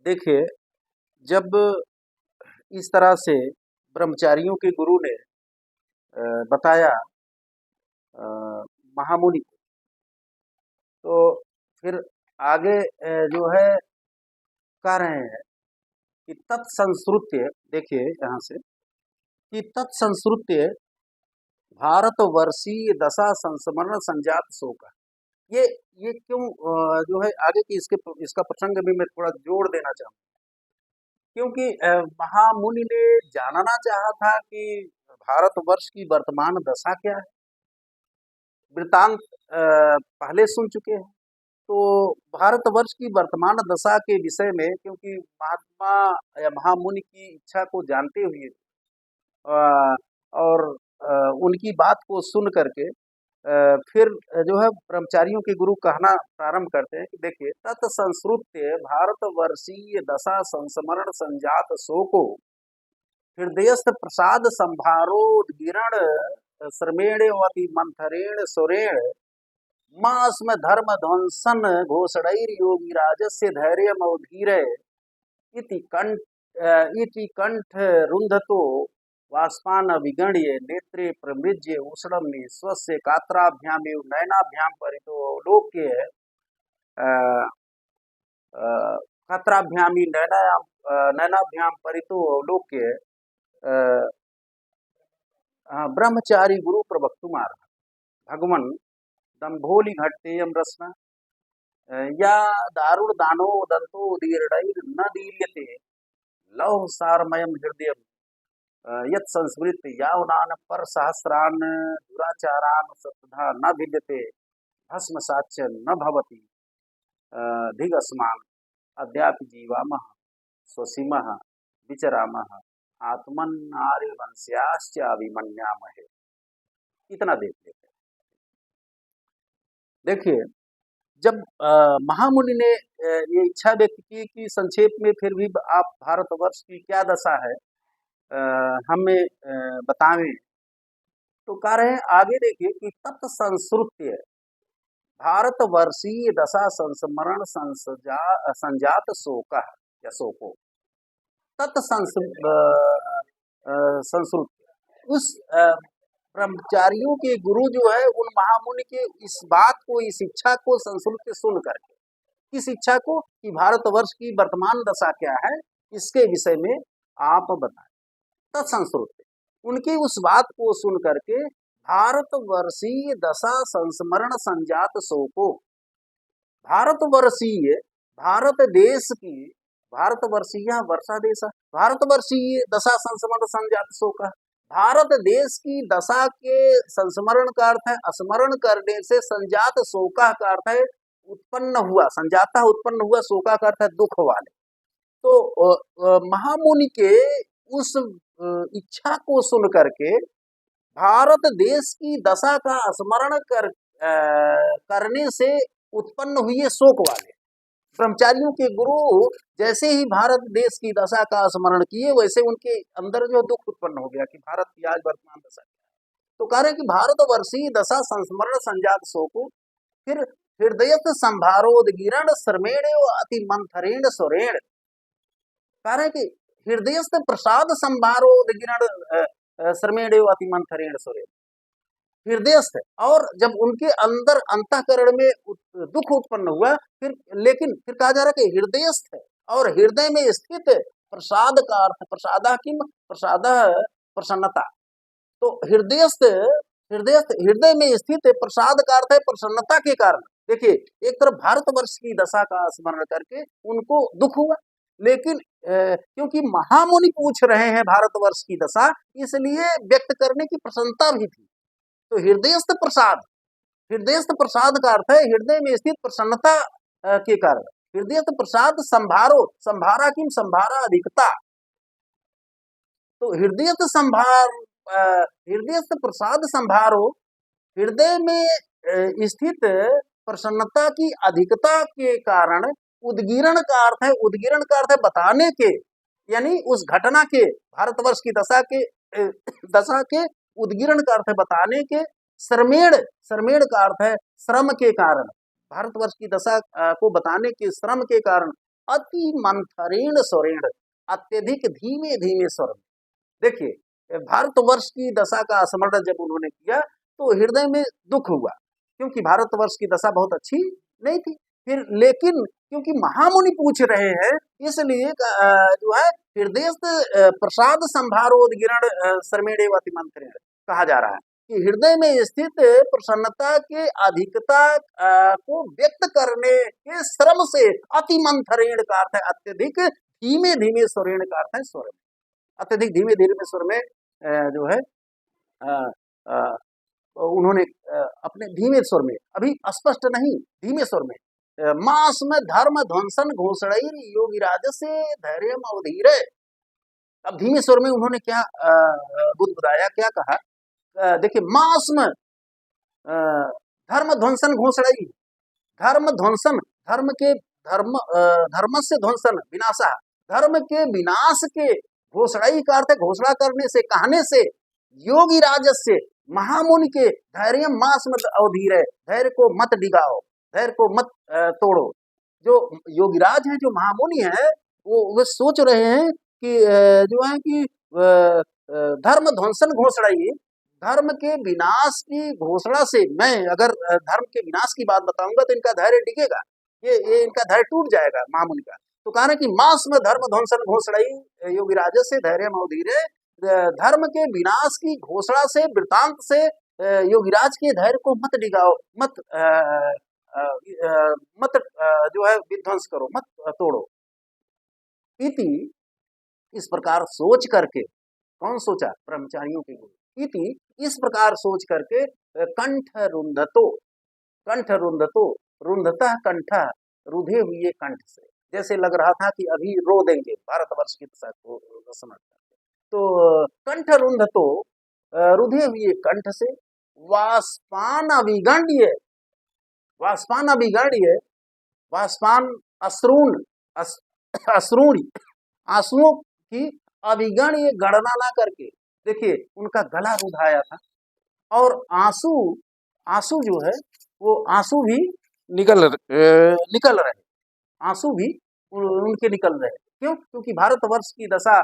देखिए, जब इस तरह से ब्रह्मचारियों के गुरु ने बताया अ, महामुनि को, तो फिर आगे जो है कह रहे हैं कि तत्संस्कृत्य, देखिए यहाँ से, कि तत्संस्कृत्य भारतवर्षीय दशा संस्मरण संजात शोक। ये ये क्यों जो है आगे की इसका प्रसंग भी मैं थोड़ा जोड़ देना चाहूँगा, क्योंकि महामुनि ने जानना चाहा था कि भारतवर्ष की वर्तमान दशा क्या है। वृतांत पहले सुन चुके हैं, तो भारतवर्ष की वर्तमान दशा के विषय में, क्योंकि महात्मा या महामुनि की इच्छा को जानते हुए अ, और उनकी बात को सुन करके फिर जो है ब्रह्मचारियों के गुरु कहना प्रारंभ करते हैं कि देखिए, तत्संस्कृत्य भारतवर्षीय दशा संस्मरण संजात शोको हृदयस्थ प्रसाद संभारोद्गीरण श्रमेणवती मंथरेण सुरेण मास्म धर्म ध्वंसन घोषणैर योगी राजस्य धैर्य मवधीर इति कंठ रुंधतो वाष्पान विगण्य नेत्रे प्रमृज्य उष्णम स्वस्य कात्राभ्यामेव नयनाभ्याम परितो लोक्य कात्राभ्यामी नयनाभ्याम परितो लोक्य ब्रह्मचारी गुरु प्रवक्तुमार भगवन दंभोली घट्टेयम रस्म या दारुण दानो दंतो दीर्णैर न दीर्यते लौह सारमयम हृदय यत् संस्मृत यावनान पर सहस्रान दुराचारान सत्धा न भिद्यते भस्म साच्य न भवति धिगस्मान अद्यापि जीवामः स्वसीमः विचरामः आत्मन आर्यवंश्याश्च अभिमन्यामहे। इतना देख लेते हैं। देखिए, जब महामुनि ने ये इच्छा व्यक्त की कि संक्षेप में फिर भी आप भारतवर्ष की क्या दशा है हमें बतावें, तो कह रहे हैं आगे देखिए कि तत्संस्कृत्य भारतवर्षीय दशा संस्मरण संजात शोक या शोको संस्कृत उस ब्रह्मचारियों के गुरु जो है उन महामुनि के इस बात को, इस इच्छा को संस्कृत सुन करके, इस इच्छा को कि भारतवर्ष की वर्तमान दशा क्या है इसके विषय में आप बताएं। तत्संस्कृत उनकी उस बात को सुन करके भारतवर्षीय दशा संस्मरण संजात शोको, भारतवर्षीय भारत देश की, भारतवर्षीय वर्षा देश, भारतवर्षीय दशा संस्मरण संजात शोक, भारत देश की दशा के संस्मरण का अर्थ है स्मरण करने से, संजात शोका का अर्थ है उत्पन्न हुआ, संजाता उत्पन्न हुआ, शोका का अर्थ है दुख वाले। तो महामुनि के उस इच्छा को सुन करके भारत देश की दशा का स्मरण करने से उत्पन्न हुए शोक वाले ब्रह्मचारियों के गुरु जैसे ही भारत देश की दशा का स्मरण किए, वैसे उनके अंदर जो दुख उत्पन्न हो गया कि भारत की आज वर्तमान दशा क्या है। तो कह रहे हैं कि भारतवर्षीय दशा संस्मरण संजात शोको फिर हृदय संभारोदगिरण श्रमेण अति मंथरेण सुरेण, कह रहे हैं कि हृदयस्थ प्रसाद संभारोदगिरण श्रमेण अति मंथरेण सुरेण, हृदयस्थ, और जब उनके अंदर अंतःकरण में दुख उत्पन्न हुआ, फिर लेकिन फिर कहा जा रहा है कि हृदयस्थ और हृदय में स्थित प्रसाद का अर्थ, प्रसादा किम, प्रसाद प्रसन्नता। तो हृदयस्थ, हृदय में स्थित प्रसाद का अर्थ है प्रसन्नता के कारण। देखिए, एक तरफ भारतवर्ष की दशा का स्मरण करके उनको दुख हुआ, लेकिन क्योंकि महामुनि पूछ रहे हैं भारतवर्ष की दशा, इसलिए व्यक्त करने की प्रसन्नता भी थी। तो हृदयस्थ प्रसाद, हृदयस्थ प्रसाद का अर्थ है हृदय में स्थित प्रसन्नता के कारण। हृदयस्थ प्रसाद संभारो, संभारा किम, संभारा अधिकता। तो हृदयस्थ संभार, हृदयस्थ प्रसाद संभारो, हृदय में स्थित प्रसन्नता की अधिकता के कारण उद्गीरण का अर्थ है, उद्गीरण का अर्थ है बताने के, यानी उस घटना के, भारतवर्ष की दशा के उद्गीरण का अर्थ है बताने के, श्रमेण, श्रमेण का अर्थ है श्रम के कारण, भारतवर्ष की दशा को बताने के श्रम के कारण अति मंथरेण स्वरेण, अत्यधिक धीमे धीमे स्वर में। देखिए भारतवर्ष की दशा का स्मरण जब उन्होंने किया तो हृदय में दुख हुआ, क्योंकि भारतवर्ष की दशा बहुत अच्छी नहीं थी। फिर लेकिन क्योंकि महामुनि पूछ रहे हैं, इसलिए जो है हृदय प्रसाद संभारोदगिरण श्रमेणेव अति मंथरेण कहा जा रहा है कि हृदय में स्थित प्रसन्नता के अधिकता को व्यक्त करने के श्रम से अति मंथरेण का अर्थ है अत्यधिक धीमे धीमे स्वरेण का अर्थ है स्वर में, अत्यधिक धीमे धीमे स्वर में जो है उन्होंने अपने धीमे स्वर में, अभी स्पष्ट नहीं, धीमे स्वर में मास में धर्म ध्वंसन घोषणाई योगी राज से धैर्य अवधीर। अब धीमे स्वर में उन्होंने क्या बुदबुदाया, क्या कहा, देखिए मास में धर्म ध्वंसन घोषणाई, धर्म ध्वंसन, धर्म के धर्म से ध्वंसन विनाशा, धर्म के विनाश के घोषणाई का अर्थ घोषणा करने से, कहने से, योगी राजस्य महामुनि के धैर्य मास मत अवधीर है, धैर्य को मत डिगाओ, धैर्य को मत तोड़ो। जो योगीराज है, जो महामुनि है, वो सोच रहे हैं कि जो है कि धर्म ध्वंसन घोषणाई, धर्म के विनाश की घोषणा से, मैं अगर धर्म के विनाश की बात बताऊंगा तो इनका धैर्य डिगेगा, ये इनका धैर्य टूट जाएगा महामुनि का। तो कह रहे कि मास में धर्म ध्वंसन घोषणाई योगी राज से धैर्य अवधीरे, धर्म के विनाश की घोषणा से, वृतांत से योगीराज के धैर्य को मत डिगाओ, मत मत जो है विध्वंस करो, मत तोड़ो। इति इस प्रकार सोच करके, कौन सोचा, ब्रह्मचारियों के गुरु, इति इस प्रकार सोच करके कंठ रुंधतो, कंठ रुंधतो, रुंधता कंठ, रुधे हुए कंठ से, जैसे लग रहा था कि अभी रो देंगे भारतवर्ष की दशा को समझ करके। तो कंठ रुंधतो, रुधे हुए कंठ से, वाष्पान अभिगण्य, वाष्पान अभिगण्य, वाष्पान अश्रून, अश्रूणी, आंसुओं की अभिगण्य गणना ना करके, देखिए उनका गला रुधाया था, और आंसू, आंसू जो है वो आंसू भी निकल रहे, आंसू भी उनके निकल रहे। क्यों? क्योंकि भारतवर्ष की दशा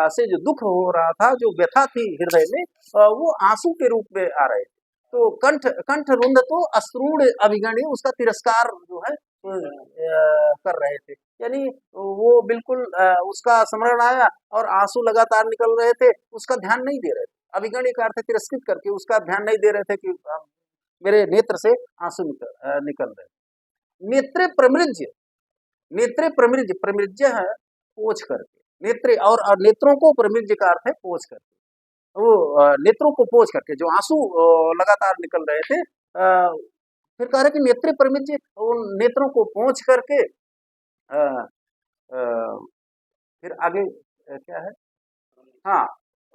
से जो दुख हो रहा था, जो व्यथा थी हृदय में, वो आंसू के रूप में आ रहे थे। तो कंठ रुंध तो अश्रूण अभिगण्य, उसका तिरस्कार जो है कर रहे थे, यानी वो बिल्कुल उसका स्मरण आया और आंसू लगातार निकल रहे थे, उसका ध्यान नहीं दे रहे थे। अभिगण्य का अर्थ तिरस्कृत करके उसका ध्यान नहीं दे रहे थे कि मेरे नेत्र से आंसू निकल रहे। नेत्रे प्रमृज्य, नेत्रे प्रमृज्य, प्रमृज्य है पोछ करके, नेत्रे, और नेत्रों को प्रमृज्य का अर्थ है पोछ करके, वो नेत्रों को पोछ करके, जो आंसू लगातार निकल रहे थे, फिर कह रहे कि नेत्रे प्रमृज्य, उन नेत्रों को पोंछ करके, फिर आगे क्या है, हाँ,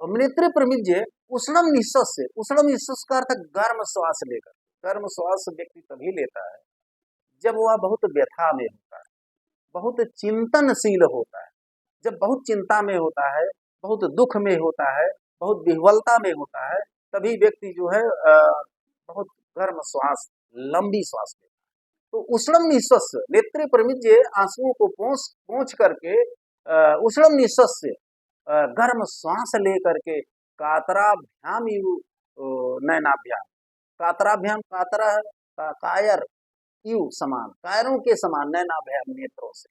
नेत्रे प्रमृज्य उष्णम निश्वास से, उष्णम निश्वास का अर्थ गर्म श्वास लेकर, गर्म श्वास व्यक्ति तभी लेता है जब वह बहुत व्यथा में होता है, बहुत चिंतनशील होता है, जब बहुत चिंता में होता है, बहुत दुख में होता है, बहुत विह्वलता में होता है, तभी व्यक्ति जो है बहुत गर्म श्वास, लंबी श्वास लेता है। तो उष्णम निश्वास, नेत्रे प्रमिज्य, आंसुओं को पोंछ करके उष्णम निश्वास से गर्म श्वास ले करके, कातराभ्याम नयनाभ्याम, कातराभ्याम, कातरा कायर यू समान, कायरों के समान, नयनाभ्याम नेत्रों से,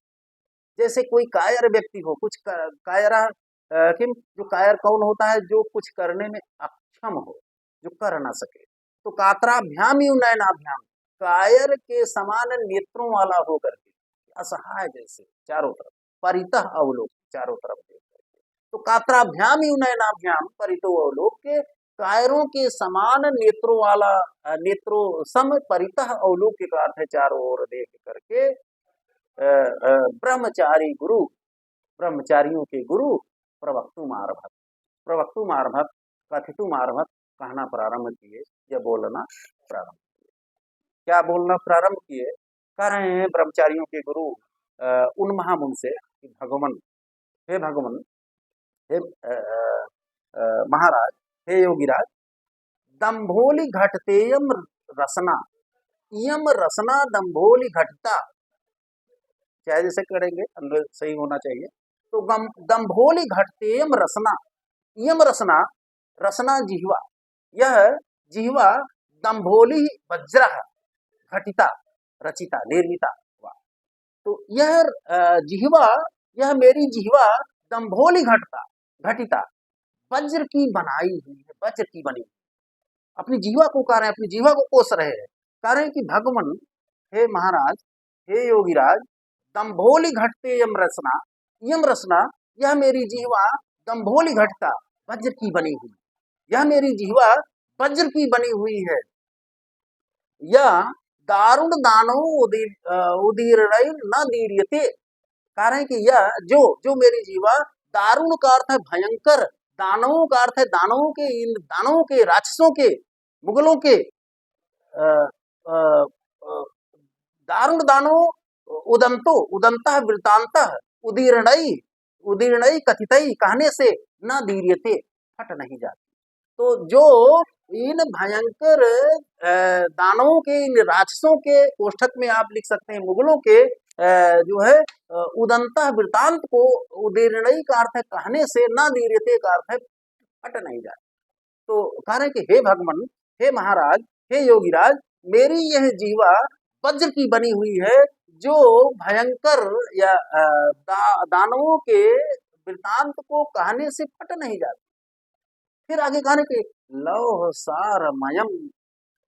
जैसे कोई कायर व्यक्ति हो, कुछ कायरा किम, जो कायर कौन होता है, जो कुछ करने में अक्षम हो, जो कर ना सके। तो कातराभ्याम यू नयनाभ्याम, कायर के समान नेत्रों वाला होकर के, असहाय जैसे चारों तरफ, परितः अवलोक, चारों तरफ देख करके। तो कातराभ्याम यू नयनाभ्याम परितो अवलोक के, कायरों के समान नेत्रों वाला, नेत्रों सम परितः अवलोक का अर्थ है चारों ओर देख करके, ब्रह्मचारी गुरु, ब्रह्मचारियों के गुरु, प्रवक्तुम आरभत, प्रवक्तुम आरभत, कथितुम आरभत, कहना प्रारंभ किए, या बोलना प्रारंभ किए। क्या बोलना प्रारंभ किए? कह रहे हैं ब्रह्मचारियों के गुरु उन महामुन से, भगवान, हे भगवान, हे महाराज, हे योगीराज, दंभोली घटतेयम रसना, यम रसना दंभोली घटता, चाहे जैसे करेंगे अन्वय सही होना चाहिए। तो दम्भोली घटतेयम रसना, यम रसना, रसना जिह्वा, यह जिह्वा दम्भोली वज्र घटिता रचिता निर्मिता। तो यह जिह्वा, यह मेरी जिह्वा दम्भोली घटता घटिता वज्र की बनाई हुई है, वज्र की बनी। अपनी जीवा को कह रहे हैं, अपनी जीवा को कोस रहे हैं, कह रहे हैं कि भगवान, हे महाराज, हे योगीराज, दम्भोली घटते यम रसना, यम रसना, यह मेरी जीवा दम्भोली घटता वज्र की बनी हुई, यह मेरी जीवा वज्र की बनी हुई है। यह दारुण दानो उदीर्ण न दीर्यते, कह रहे हैं कि यह जो जो मेरी जीवा, दारुण का अर्थ है भयंकर, दानवों का अर्थ है दानवों के, इन दानवों के, राक्षसों के, मुगलों के दारुण दानो उदंतो उदंत वृत्तांत उदीर्णई उदीर्णई कथितई, कहने से न दीर्यते, फट नहीं जाती। तो जो इन भयंकर दानवों के, इन राक्षसों के, कोष्ठक में आप लिख सकते हैं मुगलों के जो है उदंत वृत्तांत को, उदीर्णई का अर्थ है कहने से, न दीर्यते का अर्थ है फट नहीं जाती। तो कह रहे कि हे भगवान, हे महाराज, हे योगीराज, मेरी यह जीवा वज्र की बनी हुई है, जो भयंकर या दानवों के वृत्तांत को कहने से फट नहीं जाती। फिर आगे कहने के लौह सारमयम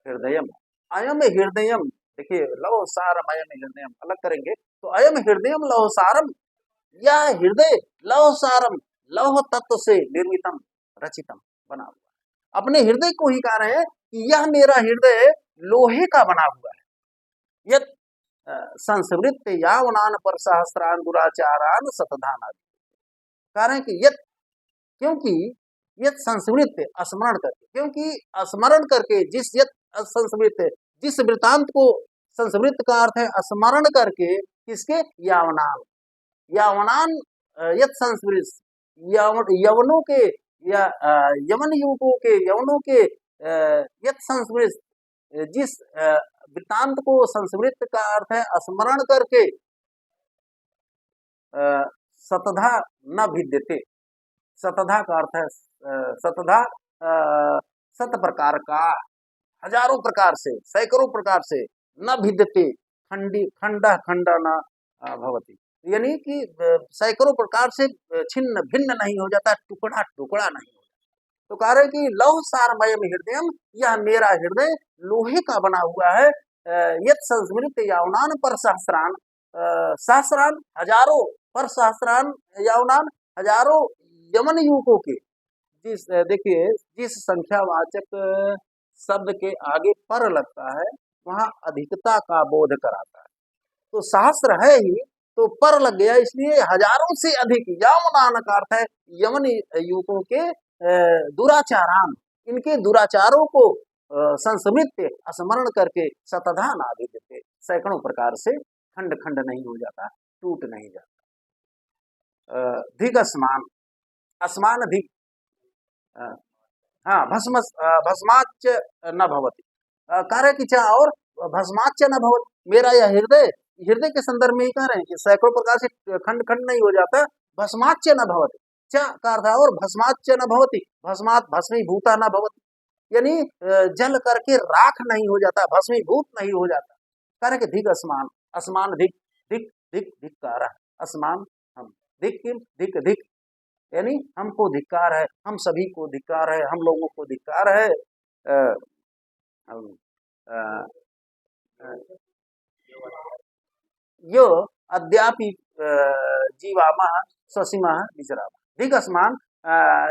हृदयम, अयम हृदयम, देखिए लौह सारमयम हृदयम अलग करेंगे तो अयम हृदयम लौह सारम, यह हृदय लौह सारम, लौह तत्व से निर्मितम रचितम बना हुआ। अपने हृदय को ही कह रहे हैं कि यह मेरा हृदय लोहे का बना हुआ है। यत संस्मृत यावनान पर सहस्रान दुराचारान शतधान, कह रहे हैं कि यत, क्योंकि यत संस्मृत स्मरण करके, क्योंकि स्मरण करके, जिस यत संस्मृत, जिस वृत्तांत को, संस्मृत का अर्थ है स्मरण करके, किसके, यावनान, यावनान यत संस्मृत, यवनों के या यवन युवकों के, यवनों के यत संस्मृत, जिस वृत्तांत को, संस्मृत का अर्थ है स्मरण करके, शतधा न भिद्यते, शतधा का अर्थ है शतधा शत प्रकार का, हजारों प्रकार से, सैकड़ों प्रकार से, न भिद्यते खंड खंड न भवति, यानी कि सैकड़ों प्रकार से छिन्न भिन्न नहीं हो जाता, टुकड़ा टुकड़ा नहीं हो जाता। तो कह रहे कि लौह सारमयम हृदयम, यह मेरा हृदय लोहे का बना हुआ है। यत संस्मृत यावनान पर सहस्रान, सहस्रान हजारों, पर सहस्रान यावनान हजारों यमन युवकों के, जिस देखिए जिस संख्यावाचक शब्द के आगे पर लगता है वहां अधिकता का बोध कराता है। तो सहस्र है ही, तो पर लग गया, इसलिए हजारों से अधिक, यमनान का अर्थ है यमन युवकों के दुराचारान, इनके दुराचारों को संस्मृत स्मरण करके शतधा नादि देते, सैकड़ों प्रकार से खंड खंड नहीं हो जाता, टूट नहीं जाता। धिक स्मान, अस्मान धिक, हाँ भस्माच न भवति, कार्य की चाह और भस्माच न भवति, मेरा यह हृदय, हृदय के संदर्भ में ही कह रहे हैं कि सैकड़ों प्रकार से खंड खंड नहीं हो जाता, भस्माच न भवति, च का अर्थ और भस्माच न भवति, भस्मात भस्मीभूता न भवति, यानी जल करके राख नहीं हो जाता, भस्मीभूत नहीं हो जाता। कार्य के धिक अस्मान, अस्मान धिक, धिक धिक धिक्कार, अस्मान हम, धिक धिक धिक, यानी हमको धिक्कार है, हम सभी को धिक्कार है, हम लोगों को धिक्कार है। यो अद्यापि जीवामः स्वसीमः विचरामः, धिक अस्मान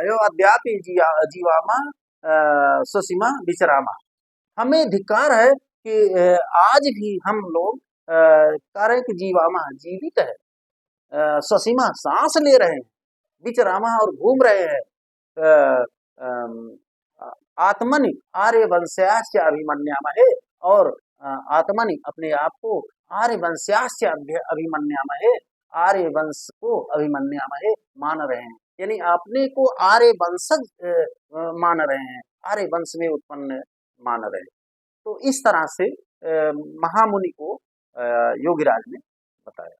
यो अद्यापि जीवामः स्वसीमः विचरामः, हमें धिक्कार है कि आज भी हम लोग कह रहे हैं कि जीवामः जीवित है, स्वसीमा सांस ले रहे हैं, विचरामा और घूम रहे हैं, आत्मनि आर्यवंश्याश्च अभिमन्यामहे, और आत्मनि अपने आप को आर्यवंश्याश्च अभिमन्यामहे, आर्यवंश को अभिमन्यामहे मान रहे हैं, यानी अपने को आर्यवंशज मान रहे हैं, आर्यवंश में उत्पन्न मान रहे हैं। तो इस तरह से महामुनि को योगीराज ने बताया।